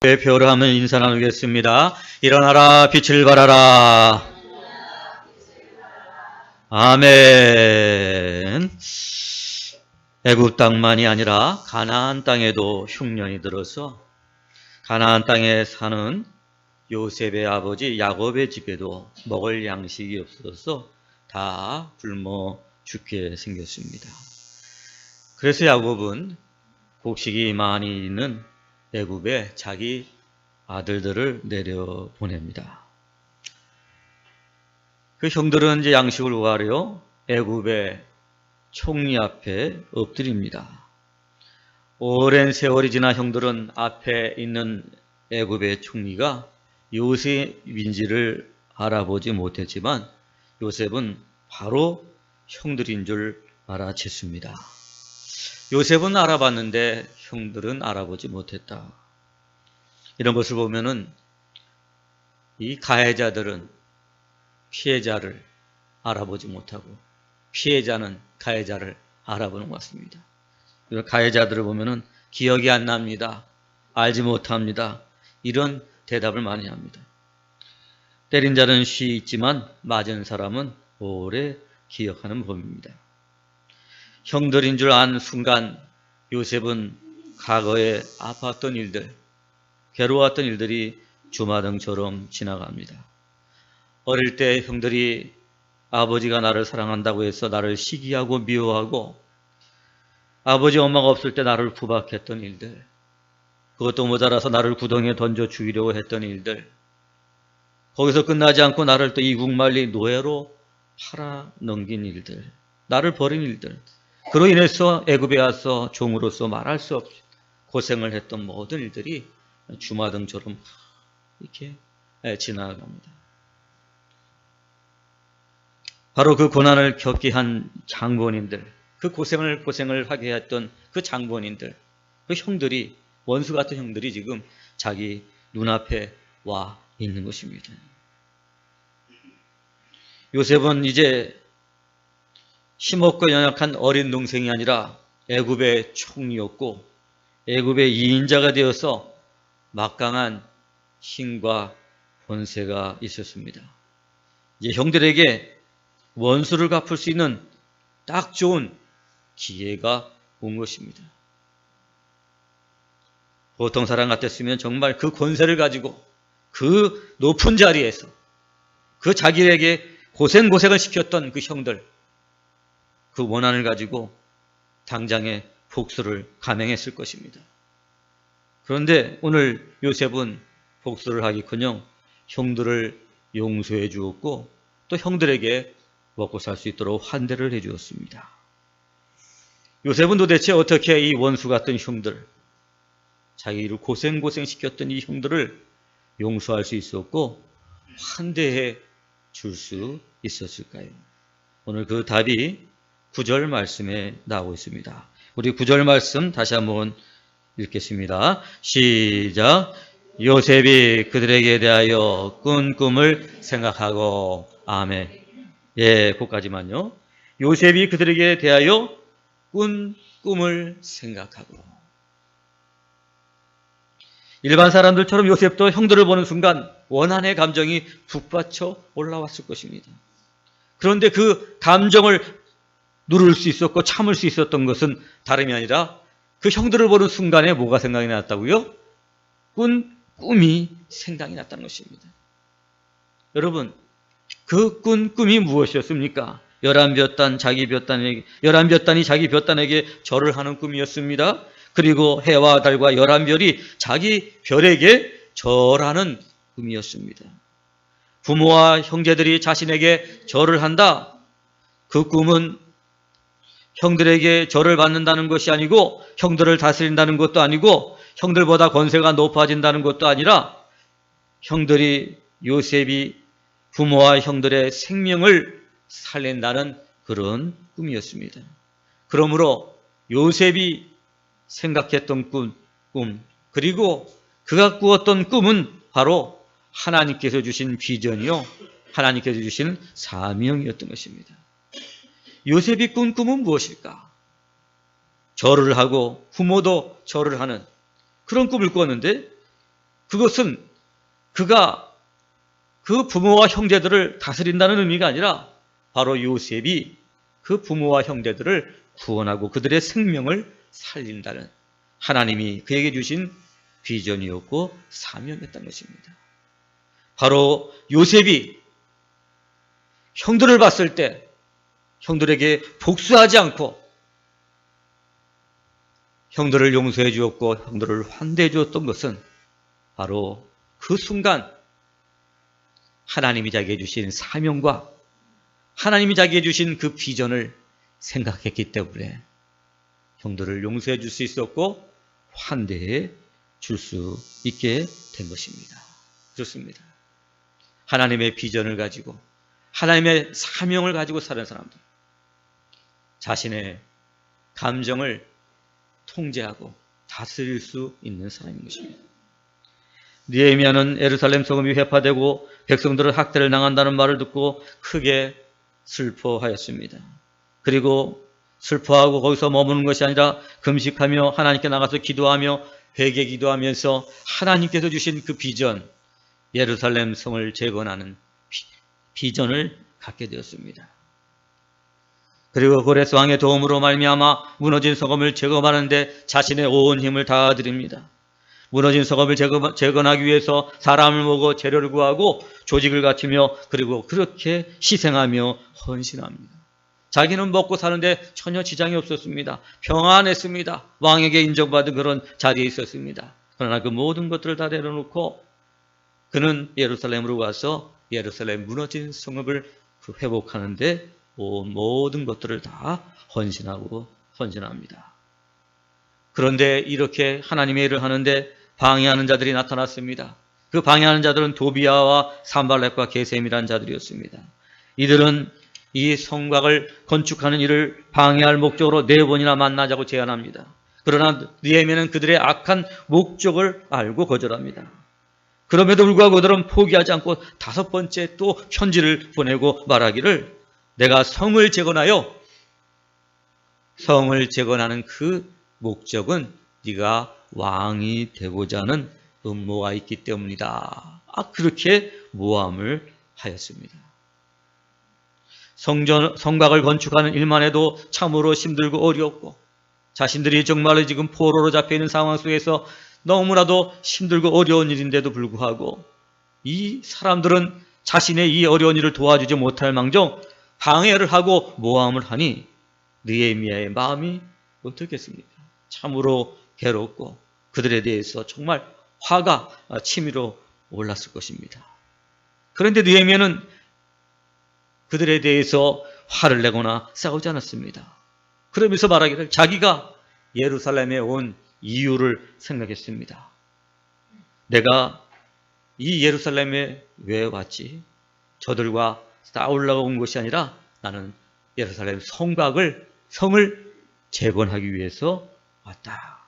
배표를 하면 인사 나누겠습니다. 일어나라 빛을 발하라. 아멘. 애굽 땅만이 아니라 가나안 땅에도 흉년이 들어서 가나안 땅에 사는 요셉의 아버지 야곱의 집에도 먹을 양식이 없어서 다 굶어 죽게 생겼습니다. 그래서 야곱은 곡식이 많이 있는 애굽에 자기 아들들을 내려보냅니다. 그 형들은 이제 양식을 구하려 애굽의 총리 앞에 엎드립니다. 오랜 세월이 지나 형들은 앞에 있는 애굽의 총리가 요셉인지를 알아보지 못했지만 요셉은 바로 형들인 줄 알아챘습니다. 요셉은 알아봤는데 형들은 알아보지 못했다. 이런 것을 보면은 이 가해자들은 피해자를 알아보지 못하고 피해자는 가해자를 알아보는 것 같습니다. 가해자들을 보면은 기억이 안 납니다. 알지 못합니다. 이런 대답을 많이 합니다. 때린 자는 쉬 있지만 맞은 사람은 오래 기억하는 법입니다. 형들인 줄 안 순간 요셉은 과거에 아팠던 일들, 괴로웠던 일들이 주마등처럼 지나갑니다. 어릴 때 형들이 아버지가 나를 사랑한다고 해서 나를 시기하고 미워하고 아버지 엄마가 없을 때 나를 구박했던 일들, 그것도 모자라서 나를 구덩이에 던져 죽이려고 했던 일들, 거기서 끝나지 않고 나를 또 이국만리 노예로 팔아넘긴 일들, 나를 버린 일들, 그로 인해서 애굽에 와서 종으로서 말할 수 없이 고생을 했던 모든 일들이 주마등처럼 이렇게 지나갑니다. 바로 그 고난을 겪게 한 장본인들, 그 고생을 하게 했던 그 장본인들, 그 형들이, 원수 같은 형들이 지금 자기 눈앞에 와 있는 것입니다. 요셉은 이제 힘없고 연약한 어린 동생이 아니라 애굽의 총리였고 애굽의 2인자가 되어서 막강한 힘과 권세가 있었습니다. 이제 형들에게 원수를 갚을 수 있는 딱 좋은 기회가 온 것입니다. 보통 사람 같았으면 정말 그 권세를 가지고 그 높은 자리에서 그 자기에게 고생을 시켰던 그 형들, 그 원한을 가지고 당장에 복수를 감행했을 것입니다. 그런데 오늘 요셉은 복수를 하기커녕 형들을 용서해 주었고 또 형들에게 먹고 살 수 있도록 환대를 해 주었습니다. 요셉은 도대체 어떻게 이 원수 같은 형들, 자기를 고생시켰던 이 형들을 용서할 수 있었고 환대해 줄 수 있었을까요? 오늘 그 답이 9절 말씀에 나오고 있습니다. 우리 9절 말씀 다시 한번 읽겠습니다. 시작. 요셉이 그들에게 대하여 꾼 꿈을 생각하고. 아멘. 예, 거기까지만요. 요셉이 그들에게 대하여 꾼 꿈을 생각하고. 일반 사람들처럼 요셉도 형들을 보는 순간 원한의 감정이 북받쳐 올라왔을 것입니다. 그런데 그 감정을 누를 수 있었고 참을 수 있었던 것은 다름이 아니라 그 형들을 보는 순간에 뭐가 생각이 났다고요? 꾼 꿈이 생각이 났다는 것입니다. 여러분, 그 꾼 꿈이 무엇이었습니까? 11볕단이 자기 볕단에게 절을 하는 꿈이었습니다. 그리고 해와 달과 11별이 자기 별에게 절하는 꿈이었습니다. 부모와 형제들이 자신에게 절을 한다. 그 꿈은 형들에게 절을 받는다는 것이 아니고 형들을 다스린다는 것도 아니고 형들보다 권세가 높아진다는 것도 아니라 요셉이 부모와 형들의 생명을 살린다는 그런 꿈이었습니다. 그러므로 요셉이 생각했던 꿈 그리고 그가 꾸었던 꿈은 바로 하나님께서 주신 비전이요, 하나님께서 주신 사명이었던 것입니다. 요셉이 꾼 꿈은 무엇일까? 절을 하고 부모도 절을 하는 그런 꿈을 꾸었는데 그것은 그가 그 부모와 형제들을 다스린다는 의미가 아니라 바로 요셉이 그 부모와 형제들을 구원하고 그들의 생명을 살린다는 하나님이 그에게 주신 비전이었고 사명이었던 것입니다. 바로 요셉이 형들을 봤을 때 형들에게 복수하지 않고 형들을 용서해 주었고 형들을 환대해 주었던 것은 바로 그 순간 하나님이 자기에게 주신 사명과 하나님이 자기에게 주신 그 비전을 생각했기 때문에 형들을 용서해 줄 수 있었고 환대해 줄 수 있게 된 것입니다. 좋습니다. 하나님의 비전을 가지고 하나님의 사명을 가지고 사는 사람들, 자신의 감정을 통제하고 다스릴 수 있는 사람인 것입니다. 느헤미야는 예루살렘 성읍이 회파되고 백성들은 학대를 당한다는 말을 듣고 크게 슬퍼하였습니다. 그리고 슬퍼하고 거기서 머무는 것이 아니라 금식하며 하나님께 나가서 기도하며 회개 기도하면서 하나님께서 주신 그 비전, 예루살렘 성을 재건하는 비전을 갖게 되었습니다. 그리고 고레스 왕의 도움으로 말미암아 무너진 성읍을 재건하는데 자신의 온 힘을 다드립니다. 무너진 성읍을 재건하기 위해서 사람을 모으고 재료를 구하고 조직을 갖추며 그리고 그렇게 희생하며 헌신합니다. 자기는 먹고 사는데 전혀 지장이 없었습니다. 평안했습니다. 왕에게 인정받은 그런 자리에 있었습니다. 그러나 그 모든 것들을 다 내려놓고 그는 예루살렘으로 가서 예루살렘 무너진 성읍을 회복하는데 모든 것들을 다 헌신합니다. 그런데 이렇게 하나님의 일을 하는데 방해하는 자들이 나타났습니다. 그 방해하는 자들은 도비아와 산발렛과 게셈이라는 자들이었습니다. 이들은 이 성곽을 건축하는 일을 방해할 목적으로 4번이나 만나자고 제안합니다. 그러나 느헤미야는 그들의 악한 목적을 알고 거절합니다. 그럼에도 불구하고 그들은 포기하지 않고 5번째 또 편지를 보내고 말하기를 내가 성을 재건하는 그 목적은 네가 왕이 되고자 하는 음모가 있기 때문이다. 그렇게 모함을 하였습니다. 성곽을 건축하는 일만 해도 참으로 힘들고 어렵고 자신들이 정말로 지금 포로로 잡혀있는 상황 속에서 너무나도 힘들고 어려운 일인데도 불구하고 이 사람들은 자신의 이 어려운 일을 도와주지 못할 망정 방해를 하고 모함을 하니 느헤미야의 마음이 어떻겠습니까? 참으로 괴롭고 그들에 대해서 정말 화가 치밀어 올랐을 것입니다. 그런데 느헤미야는 그들에 대해서 화를 내거나 싸우지 않았습니다. 그러면서 말하기를 자기가 예루살렘에 온 이유를 생각했습니다. 내가 이 예루살렘에 왜 왔지? 저들과 싸우려고 온 것이 아니라 나는 예루살렘 성을 재건하기 위해서 왔다.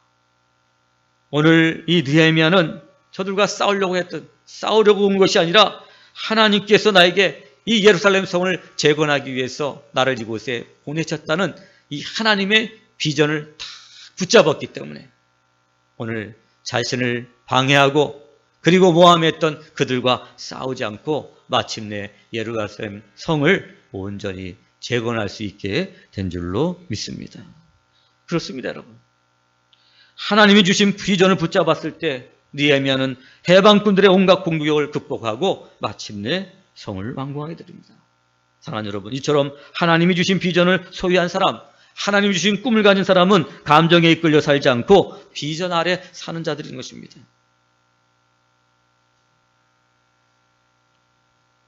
오늘 이 느헤미야는 저들과 싸우려고 온 것이 아니라 하나님께서 나에게 이 예루살렘 성을 재건하기 위해서 나를 이곳에 보내셨다는 이 하나님의 비전을 다 붙잡았기 때문에 오늘 자신을 방해하고 그리고 모함했던 그들과 싸우지 않고 마침내 예루살렘 성을 온전히 재건할 수 있게 된 줄로 믿습니다. 그렇습니다, 여러분. 하나님이 주신 비전을 붙잡았을 때 느헤미야는 해방꾼들의 온갖 공격을 극복하고 마침내 성을 완공하게 됩니다. 사랑하는 여러분, 이처럼 하나님이 주신 비전을 소유한 사람, 하나님이 주신 꿈을 가진 사람은 감정에 이끌려 살지 않고 비전 아래 사는 자들인 것입니다.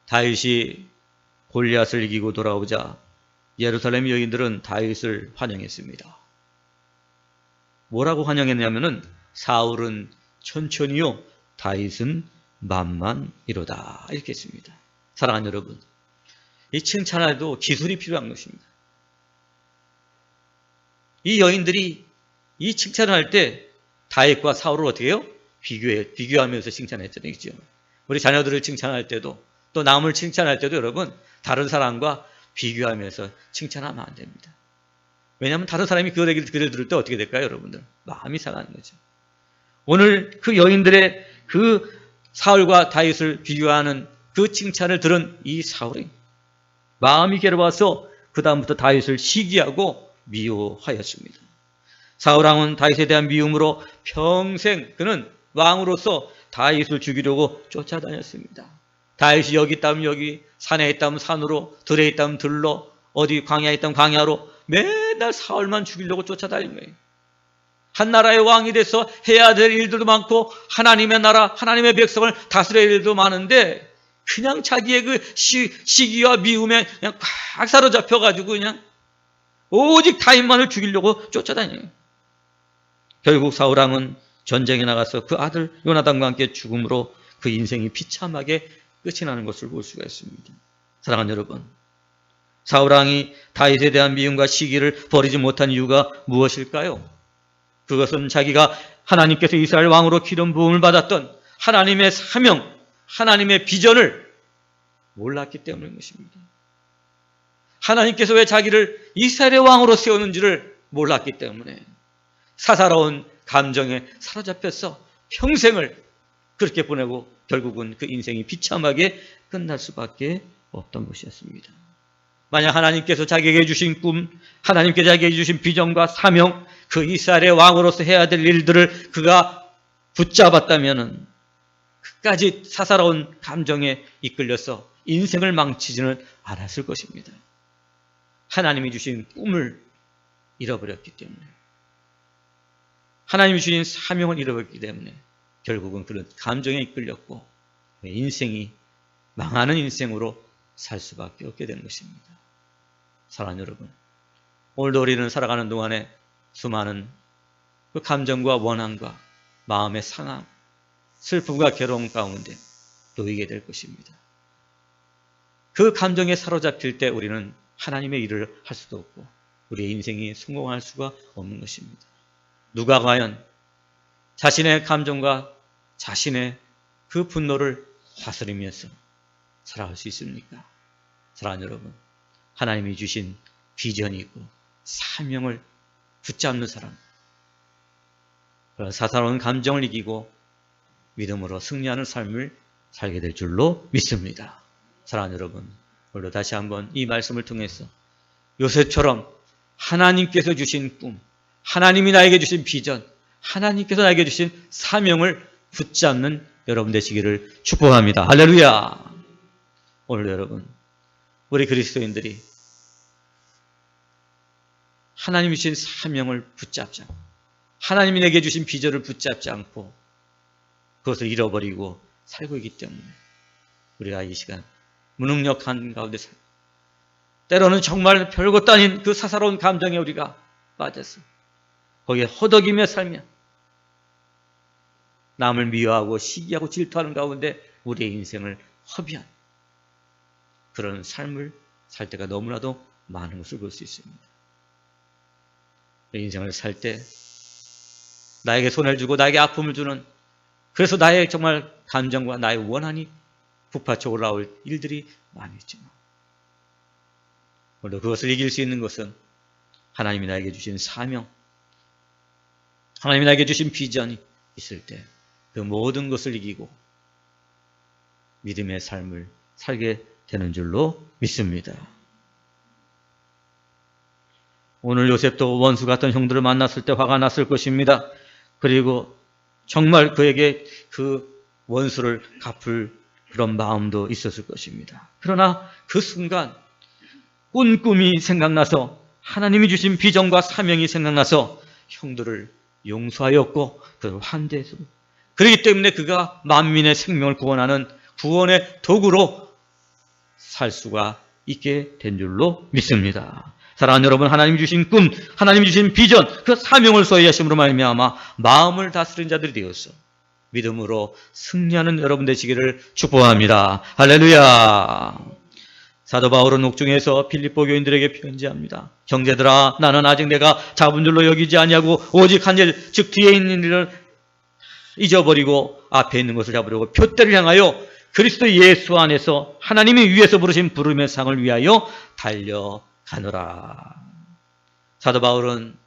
다윗이 골리앗을 이기고 돌아오자 예루살렘 여인들은 다윗을 환영했습니다. 뭐라고 환영했냐면은 사울은 천천히요 다윗은 만만이로다 이렇게 했습니다. 사랑하는 여러분, 이 칭찬에도 기술이 필요한 것입니다. 이 여인들이 이 칭찬을 할 때 다윗과 사울을 어떻게 해요? 비교하면서 칭찬했잖아요. 우리 자녀들을 칭찬할 때도 또 남을 칭찬할 때도 여러분 다른 사람과 비교하면서 칭찬하면 안 됩니다. 왜냐하면 다른 사람이 그를 들을 때 어떻게 될까요, 여러분들? 마음이 상하는 거죠. 오늘 그 여인들의 그 사울과 다윗을 비교하는 그 칭찬을 들은 이 사울이 마음이 괴로워서 그 다음부터 다윗을 시기하고 미워하였습니다. 사울왕은 다윗에 대한 미움으로 평생 그는 왕으로서 다윗을 죽이려고 쫓아다녔습니다. 다윗이 여기 있다면 여기, 산에 있다면 산으로, 들에 있다면 들로, 어디 광야에 있다면 광야로 맨날 사울만 죽이려고 쫓아다닌 거예요. 한 나라의 왕이 돼서 해야 될 일들도 많고 하나님의 나라, 하나님의 백성을 다스려야 될 일도 많은데 그냥 자기의 그 시기와 미움에 그냥 꽉 사로잡혀가지고 그냥 오직 다윗만을 죽이려고 쫓아다녀요. 결국 사울왕은 전쟁에 나가서 그 아들 요나단과 함께 죽음으로 그 인생이 비참하게 끝이 나는 것을 볼 수가 있습니다. 사랑하는 여러분, 사울왕이 다윗에 대한 미움과 시기를 버리지 못한 이유가 무엇일까요? 그것은 자기가 하나님께서 이스라엘 왕으로 기름 부음을 받았던 하나님의 사명, 하나님의 비전을 몰랐기 때문인 것입니다. 하나님께서 왜 자기를 이스라엘의 왕으로 세우는지를 몰랐기 때문에 사사로운 감정에 사로잡혀서 평생을 그렇게 보내고 결국은 그 인생이 비참하게 끝날 수밖에 없던 것이었습니다. 만약 하나님께서 자기에게 주신 꿈, 하나님께서 자기에게 주신 비전과 사명, 그 이스라엘의 왕으로서 해야 될 일들을 그가 붙잡았다면 끝까지 사사로운 감정에 이끌려서 인생을 망치지는 않았을 것입니다. 하나님이 주신 꿈을 잃어버렸기 때문에, 하나님이 주신 사명을 잃어버렸기 때문에 결국은 그런 감정에 이끌렸고 인생이 망하는 인생으로 살 수밖에 없게 되는 것입니다. 사랑하는 여러분, 오늘도 우리는 살아가는 동안에 수많은 그 감정과 원한과 마음의 상함, 슬픔과 괴로움 가운데 놓이게 될 것입니다. 그 감정에 사로잡힐 때 우리는 하나님의 일을 할 수도 없고 우리의 인생이 성공할 수가 없는 것입니다. 누가 과연 자신의 감정과 자신의 그 분노를 다스리면서 살아갈 수 있습니까? 사랑하는 여러분, 하나님이 주신 비전이 있고 사명을 붙잡는 사람, 그런 사사로운 감정을 이기고 믿음으로 승리하는 삶을 살게 될 줄로 믿습니다. 사랑하는 여러분, 오늘도 다시 한번 이 말씀을 통해서 요셉처럼 하나님께서 주신 꿈, 하나님이 나에게 주신 비전, 하나님께서 나에게 주신 사명을 붙잡는 여러분 되시기를 축복합니다. 할렐루야! 오늘 여러분, 우리 그리스도인들이 하나님이 주신 사명을 붙잡지 않고 하나님이 내게 주신 비전을 붙잡지 않고 그것을 잃어버리고 살고 있기 때문에 우리가 이 시간 무능력한 가운데 때로는 정말 별것도 아닌 그 사사로운 감정에 우리가 빠져서 거기에 허덕이며 살며 남을 미워하고 시기하고 질투하는 가운데 우리의 인생을 허비한 그런 삶을 살 때가 너무나도 많은 것을 볼 수 있습니다. 인생을 살 때 나에게 손해를 주고 나에게 아픔을 주는, 그래서 나의 정말 감정과 나의 원한이 북받쳐 올라올 일들이 많이 있지만 오늘도 그것을 이길 수 있는 것은 하나님이 나에게 주신 사명, 하나님이 나에게 주신 비전이 있을 때 그 모든 것을 이기고 믿음의 삶을 살게 되는 줄로 믿습니다. 오늘 요셉도 원수 같은 형들을 만났을 때 화가 났을 것입니다. 그리고 정말 그에게 그 원수를 갚을 그런 마음도 있었을 것입니다. 그러나 그 순간 꾼 꿈이 생각나서 하나님이 주신 비전과 사명이 생각나서 형들을 용서하였고 그를 환대해서, 그렇기 때문에 그가 만민의 생명을 구원하는 구원의 도구로 살 수가 있게 된 줄로 믿습니다. 사랑하는 여러분, 하나님이 주신 꿈, 하나님이 주신 비전, 그 사명을 소유하심으로 말미암아 마음을 다스린 자들이 되어서 믿음으로 승리하는 여러분 되시기를 축복합니다. 할렐루야. 사도 바울은 옥중에서 필립보 교인들에게 편지합니다. 형제들아, 나는 아직 내가 잡은 줄로 여기지 아니하고 오직 한 일, 즉 뒤에 있는 일을 잊어버리고 앞에 있는 것을 잡으려고 표대를 향하여 그리스도 예수 안에서 하나님이 위에서 부르신 부름의 상을 위하여 달려가노라. 사도 바울은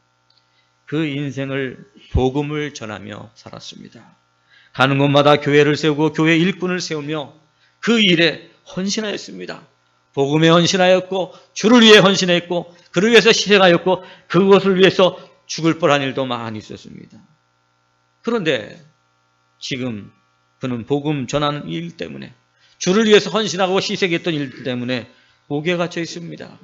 그 인생을 복음을 전하며 살았습니다. 가는 곳마다 교회를 세우고 교회 일꾼을 세우며 그 일에 헌신하였습니다. 복음에 헌신하였고 주를 위해 헌신했고 그를 위해서 희생하였고 그것을 위해서 죽을 뻔한 일도 많이 있었습니다. 그런데 지금 그는 복음 전하는 일 때문에 주를 위해서 헌신하고 희생했던 일 때문에 옥에 갇혀 있습니다.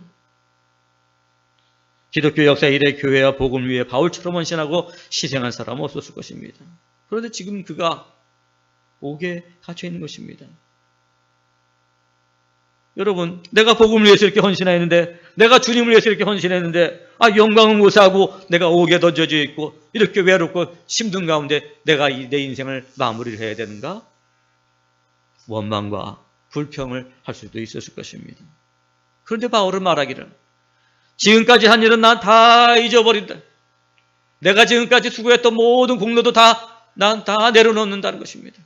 기독교 역사 이래 교회와 복음을 위해 바울처럼 헌신하고 희생한 사람은 없었을 것입니다. 그런데 지금 그가 옥에 갇혀 있는 것입니다. 여러분, 내가 복음을 위해서 이렇게 헌신했는데, 내가 주님을 위해서 이렇게 헌신했는데, 영광을 못하고 내가 옥에 던져져 있고 이렇게 외롭고 힘든 가운데 내가 내 인생을 마무리를 해야 되는가? 원망과 불평을 할 수도 있었을 것입니다. 그런데 바울은 말하기를 지금까지 한 일은 난 다 잊어버린다. 내가 지금까지 수고했던 모든 공로도 난 다 내려놓는다는 것입니다.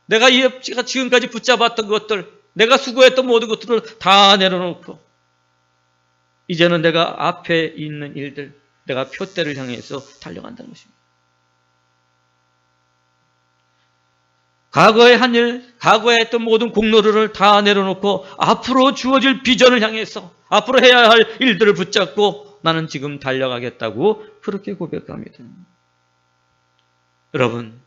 내가 지금까지 붙잡았던 것들, 내가 수고했던 모든 것들을 다 내려놓고 이제는 내가 앞에 있는 일들, 내가 표대를 향해서 달려간다는 것입니다. 과거에 한 일, 과거에 했던 모든 공로를 다 내려놓고 앞으로 주어질 비전을 향해서 앞으로 해야 할 일들을 붙잡고 나는 지금 달려가겠다고 그렇게 고백합니다. 여러분,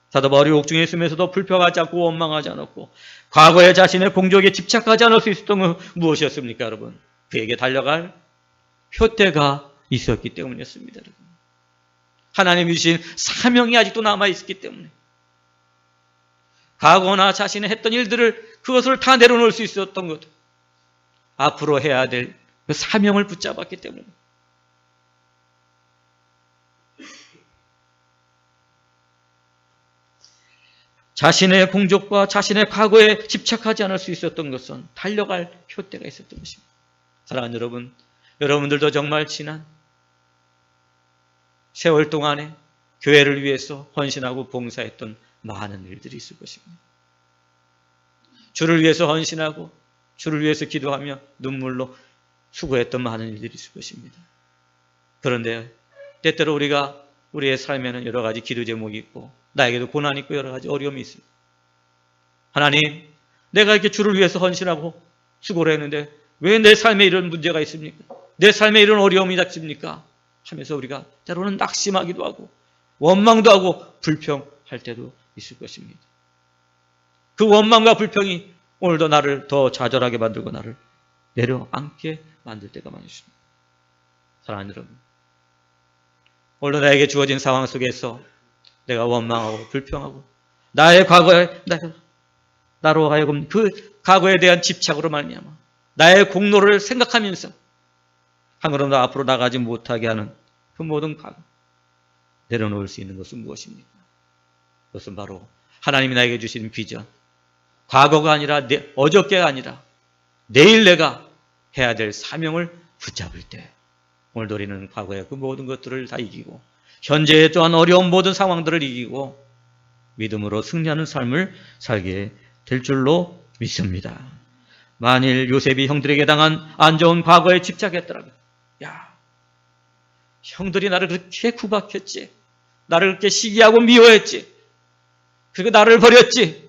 사도 바울이 옥중에 있으면서도 불평하지 않고 원망하지 않았고 과거의 자신의 공적에 집착하지 않을 수 있었던 건 무엇이었습니까, 여러분? 그에게 달려갈 표대가 있었기 때문이었습니다. 여러분. 하나님이 주신 사명이 아직도 남아있기 때문에 과거나 자신이 했던 일들을 그것을 다 내려놓을 수 있었던 것, 앞으로 해야 될 그 사명을 붙잡았기 때문에 자신의 공적과 자신의 과거에 집착하지 않을 수 있었던 것은 달려갈 표대가 있었던 것입니다. 사랑하는 여러분, 여러분들도 정말 지난 세월 동안에 교회를 위해서 헌신하고 봉사했던 많은 일들이 있을 것입니다. 주를 위해서 헌신하고 주를 위해서 기도하며 눈물로 수고했던 많은 일들이 있을 것입니다. 그런데 때때로 우리가 우리의 삶에는 여러 가지 기도 제목이 있고 나에게도 고난이 있고 여러 가지 어려움이 있습니다. 하나님, 내가 이렇게 주를 위해서 헌신하고 수고를 했는데 왜 내 삶에 이런 문제가 있습니까? 내 삶에 이런 어려움이 닥칩니까? 하면서 우리가 때로는 낙심하기도 하고 원망도 하고 불평할 때도 있을 것입니다. 그 원망과 불평이 오늘도 나를 더 좌절하게 만들고 나를 내려앉게 만들 때가 많이 있습니다. 사랑하는 여러분, 오늘도 나에게 주어진 상황 속에서 내가 원망하고 불평하고 나의 과거에 나로 하여금 그 과거에 대한 집착으로 말미암아 나의 공로를 생각하면서 한 걸음 더 앞으로 나가지 못하게 하는 그 모든 과거 내려놓을 수 있는 것은 무엇입니까? 그것은 바로 하나님이 나에게 주신 비전, 과거가 아니라 어저께가 아니라 내일 내가 해야 될 사명을 붙잡을 때 오늘도 우리는 과거의 그 모든 것들을 다 이기고 현재에 또한 어려운 모든 상황들을 이기고 믿음으로 승리하는 삶을 살게 될 줄로 믿습니다. 만일 요셉이 형들에게 당한 안 좋은 과거에 집착했더라면, 형들이 나를 그렇게 구박했지, 나를 그렇게 시기하고 미워했지, 그리고 나를 버렸지,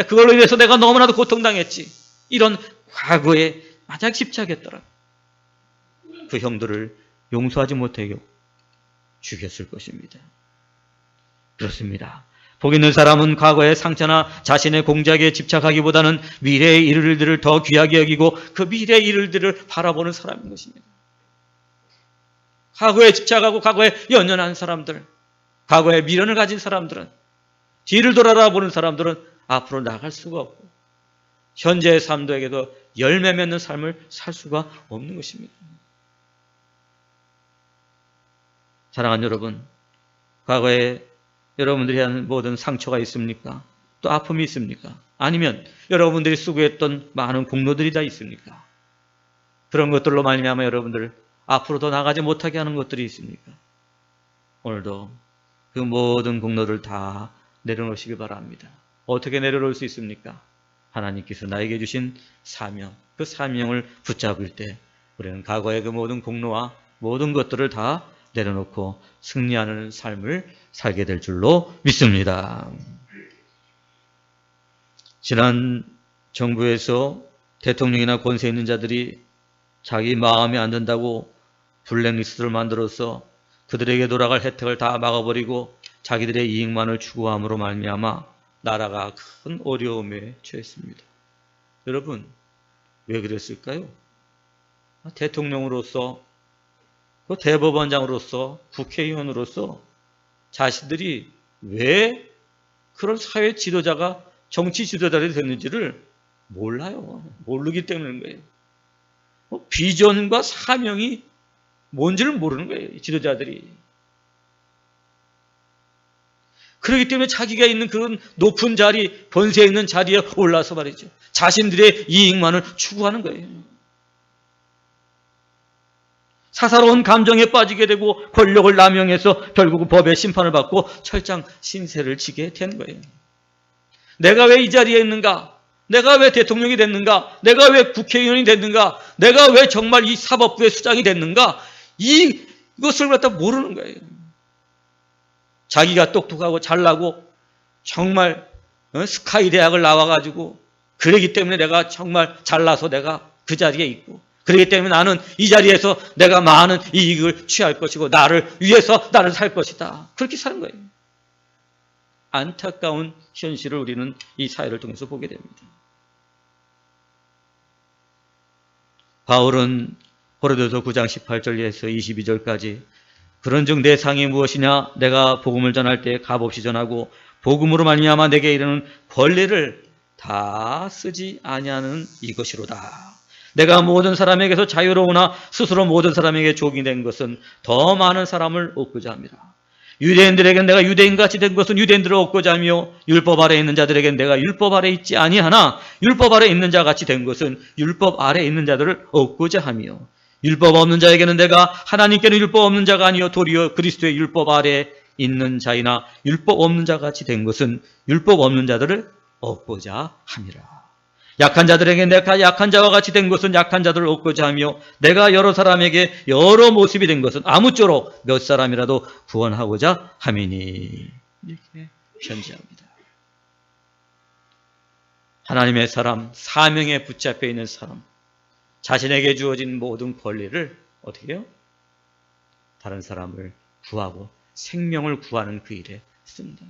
그걸로 인해서 내가 너무나도 고통당했지, 이런 과거에 만약 집착했더라면 그 형들을 용서하지 못하게 죽였을 것입니다. 그렇습니다. 복 있는 사람은 과거의 상처나 자신의 공작에 집착하기보다는 미래의 일들을 더 귀하게 여기고 그 미래의 일들을 바라보는 사람인 것입니다. 과거에 집착하고 과거에 연연한 사람들, 과거에 미련을 가진 사람들은, 뒤를 돌아보는 사람들은 앞으로 나갈 수가 없고 현재의 삶도에게도 열매 맺는 삶을 살 수가 없는 것입니다. 사랑하는 여러분, 과거에 여러분들이 하는 모든 상처가 있습니까? 또 아픔이 있습니까? 아니면 여러분들이 수고했던 많은 공로들이 다 있습니까? 그런 것들로 말미암아 여러분들 앞으로 더 나가지 못하게 하는 것들이 있습니까? 오늘도 그 모든 공로를 다 내려놓으시기 바랍니다. 어떻게 내려놓을 수 있습니까? 하나님께서 나에게 주신 사명, 그 사명을 붙잡을 때 우리는 과거의 그 모든 공로와 모든 것들을 다 내려놓고 승리하는 삶을 살게 될 줄로 믿습니다. 지난 정부에서 대통령이나 권세 있는 자들이 자기 마음에 안 든다고 블랙리스트를 만들어서 그들에게 돌아갈 혜택을 다 막아버리고 자기들의 이익만을 추구함으로 말미암아 나라가 큰 어려움에 처했습니다. 여러분, 왜 그랬을까요? 대통령으로서, 대법원장으로서, 국회의원으로서 자신들이 왜 그런 사회 지도자가 정치 지도자들이 됐는지를 몰라요. 모르기 때문인 거예요. 비전과 사명이 뭔지를 모르는 거예요, 지도자들이. 그렇기 때문에 자기가 있는 그런 높은 자리, 권세 있는 자리에 올라서 말이죠, 자신들의 이익만을 추구하는 거예요. 사사로운 감정에 빠지게 되고 권력을 남용해서 결국은 법의 심판을 받고 철장 신세를 지게 되는 거예요. 내가 왜 이 자리에 있는가? 내가 왜 대통령이 됐는가? 내가 왜 국회의원이 됐는가? 내가 왜 정말 이 사법부의 수장이 됐는가? 이것을 갖다 모르는 거예요. 자기가 똑똑하고 잘나고 정말 스카이 대학을 나와가지고 그러기 때문에 내가 정말 잘나서 내가 그 자리에 있고, 그렇기 때문에 나는 이 자리에서 내가 많은 이익을 취할 것이고 나를 위해서 나를 살 것이다. 그렇게 사는 거예요. 안타까운 현실을 우리는 이 사회를 통해서 보게 됩니다. 바울은 고린도서 9장 18절에서 22절까지 그런즉 내 상이 무엇이냐? 내가 복음을 전할 때 값없이 전하고 복음으로 말미암아 내게 이르는 권리를 다 쓰지 아니하는 이것이로다. 내가 모든 사람에게서 자유로우나 스스로 모든 사람에게 족이 된 것은 더 많은 사람을 얻고자 합니다. 유대인들에겐 내가 유대인같이 된 것은 유대인들을 얻고자 하며 율법 아래 있는 자들에겐 내가 율법 아래 있지 아니하나 율법 아래 있는 자같이 된 것은 율법 아래 있는 자들을 얻고자 하며 율법 없는 자에게는 내가 하나님께는 율법 없는 자가 아니요 도리어 그리스도의 율법 아래 있는 자이나 율법 없는 자같이 된 것은 율법 없는 자들을 얻고자 함이라. 약한 자들에게 내가 약한 자와 같이 된 것은 약한 자들을 얻고자 하며 내가 여러 사람에게 여러 모습이 된 것은 아무쪼록 몇 사람이라도 구원하고자 함이니. 이렇게 편지합니다. 하나님의 사람, 사명에 붙잡혀 있는 사람, 자신에게 주어진 모든 권리를 어떻게 해요? 다른 사람을 구하고 생명을 구하는 그 일에 씁니다.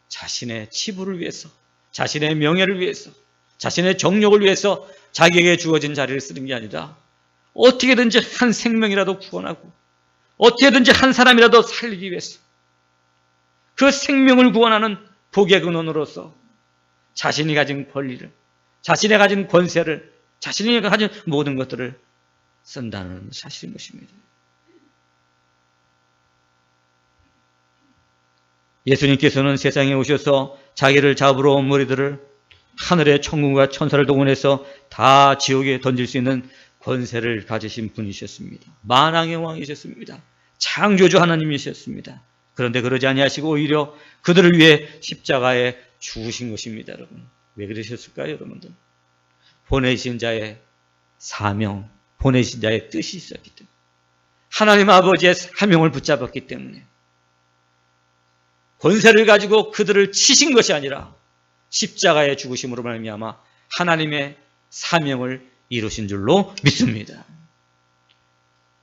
자신의 치부를 위해서, 자신의 명예를 위해서, 자신의 정욕을 위해서 자기에게 주어진 자리를 쓰는 게 아니라 어떻게든지 한 생명이라도 구원하고 어떻게든지 한 사람이라도 살리기 위해서 그 생명을 구원하는 복의 근원으로서 자신이 가진 권리를, 자신이 가진 권세를, 자신이 가진 모든 것들을 쓴다는 사실인 것입니다. 예수님께서는 세상에 오셔서 자기를 잡으러 온 무리들을 하늘의 천군과 천사를 동원해서 다 지옥에 던질 수 있는 권세를 가지신 분이셨습니다. 만왕의 왕이셨습니다. 창조주 하나님이셨습니다. 그런데 그러지 아니하시고 오히려 그들을 위해 십자가에 죽으신 것입니다. 여러분, 왜 그러셨을까요? 여러분들, 보내신 자의 사명, 보내신 자의 뜻이 있었기 때문에, 하나님 아버지의 사명을 붙잡았기 때문에 권세를 가지고 그들을 치신 것이 아니라 십자가의 죽으심으로 말미암아 하나님의 사명을 이루신 줄로 믿습니다.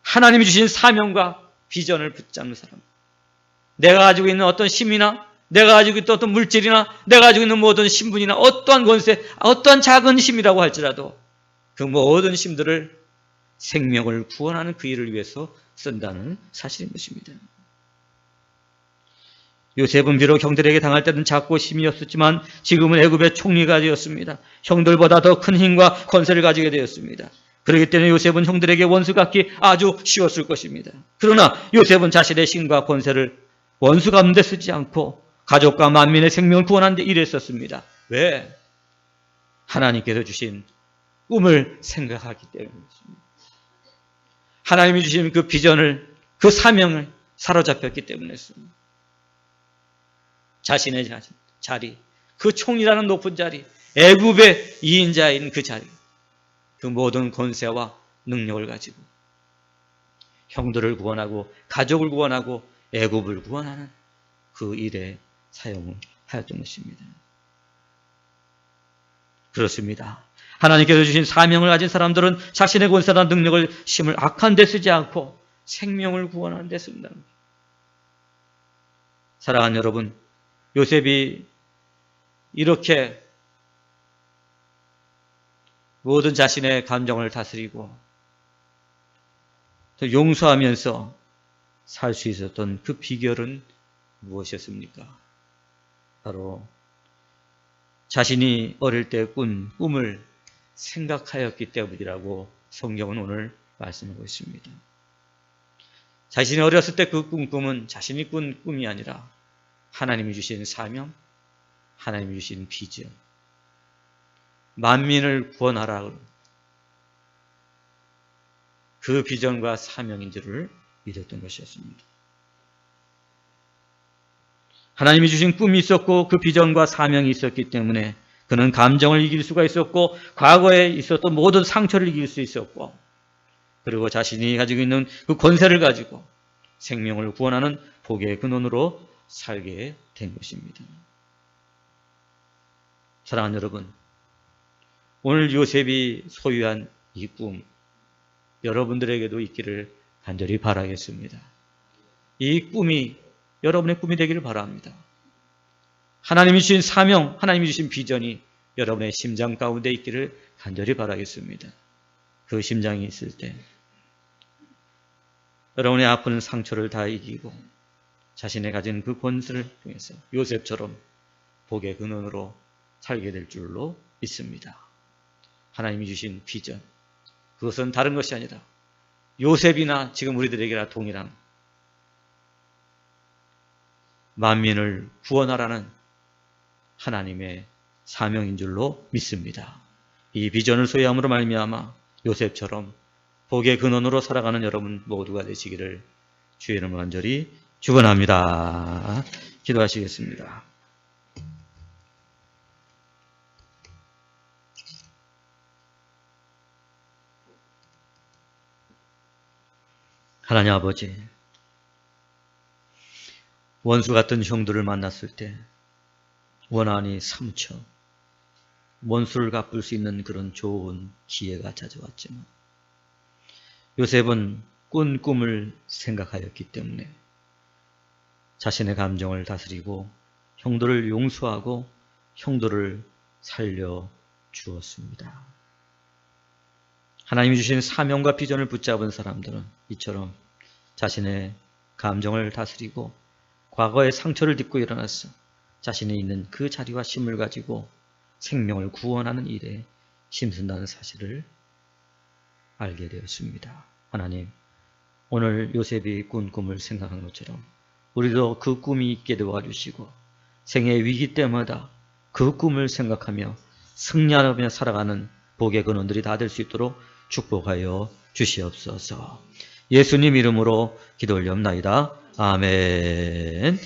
하나님이 주신 사명과 비전을 붙잡는 사람, 내가 가지고 있는 어떤 힘이나 내가 가지고 있는 어떤 물질이나 내가 가지고 있는 모든 신분이나 어떠한 권세, 어떠한 작은 힘이라고 할지라도 그 모든 힘들을 생명을 구원하는 그 일을 위해서 쓴다는 사실인 것입니다. 요셉은 비록 형들에게 당할 때는 작고 힘이었었지만 지금은 애굽의 총리가 되었습니다. 형들보다 더 큰 힘과 권세를 가지게 되었습니다. 그렇기 때문에 요셉은 형들에게 원수 같기 아주 쉬웠을 것입니다. 그러나 요셉은 자신의 힘과 권세를 원수 갚는 데 쓰지 않고 가족과 만민의 생명을 구원하는 데 일했었습니다. 왜? 하나님께서 주신 꿈을 생각하기 때문이었습니다. 하나님이 주신 그 비전을, 그 사명을 사로잡혔기 때문이었습니다. 자신의 자리, 그 총이라는 높은 자리, 애굽의 2인자인 그 자리, 그 모든 권세와 능력을 가지고 형들을 구원하고 가족을 구원하고 애굽을 구원하는 그 일에 사용하였던 것입니다. 그렇습니다. 하나님께서 주신 사명을 가진 사람들은 자신의 권세나 능력을 힘을 악한 데 쓰지 않고 생명을 구원하는 데 씁니다. 사랑하는 여러분, 요셉이 이렇게 모든 자신의 감정을 다스리고 용서하면서 살 수 있었던 그 비결은 무엇이었습니까? 바로 자신이 어릴 때 꾼 꿈을 생각하였기 때문이라고 성경은 오늘 말씀하고 있습니다. 자신이 어렸을 때 그 꿈은 자신이 꾼 꿈이 아니라 하나님이 주신 사명, 하나님이 주신 비전, 만민을 구원하라, 그 비전과 사명인 줄을 믿었던 것이었습니다. 하나님이 주신 꿈이 있었고 그 비전과 사명이 있었기 때문에 그는 감정을 이길 수가 있었고 과거에 있었던 모든 상처를 이길 수 있었고 그리고 자신이 가지고 있는 그 권세를 가지고 생명을 구원하는 복의 근원으로 살게 된 것입니다. 사랑하는 여러분, 오늘 요셉이 소유한 이 꿈, 여러분들에게도 있기를 간절히 바라겠습니다. 이 꿈이 여러분의 꿈이 되기를 바랍니다. 하나님이 주신 사명, 하나님이 주신 비전이 여러분의 심장 가운데 있기를 간절히 바라겠습니다. 그 심장이 있을 때 여러분의 아픈 상처를 다 이기고 자신의 가진 그 권세를 통해서 요셉처럼 복의 근원으로 살게 될 줄로 믿습니다. 하나님이 주신 비전, 그것은 다른 것이 아니라 요셉이나 지금 우리들에게나 동일한 만민을 구원하라는 하나님의 사명인 줄로 믿습니다. 이 비전을 소유함으로 말미암아 요셉처럼 복의 근원으로 살아가는 여러분 모두가 되시기를 주의 이름으로 간절히 축원합니다. 기도하시겠습니다. 하나님 아버지, 원수 같은 형들을 만났을 때 원한이 삼쳐 원수를 갚을 수 있는 그런 좋은 기회가 찾아왔지만 요셉은 꾼 꿈을 생각하였기 때문에 자신의 감정을 다스리고 형들을 용서하고 형들을 살려주었습니다. 하나님이 주신 사명과 비전을 붙잡은 사람들은 이처럼 자신의 감정을 다스리고 과거의 상처를 딛고 일어나서 자신이 있는 그 자리와 힘을 가지고 생명을 구원하는 일에 힘쓴다는 사실을 알게 되었습니다. 하나님, 오늘 요셉이 꾼 꿈을 생각한 것처럼 우리도 그 꿈이 있게 도와주시고 생애의 위기 때마다 그 꿈을 생각하며 승리하며 살아가는 복의 근원들이 다 될 수 있도록 축복하여 주시옵소서. 예수님 이름으로 기도 올려옵나이다. 아멘.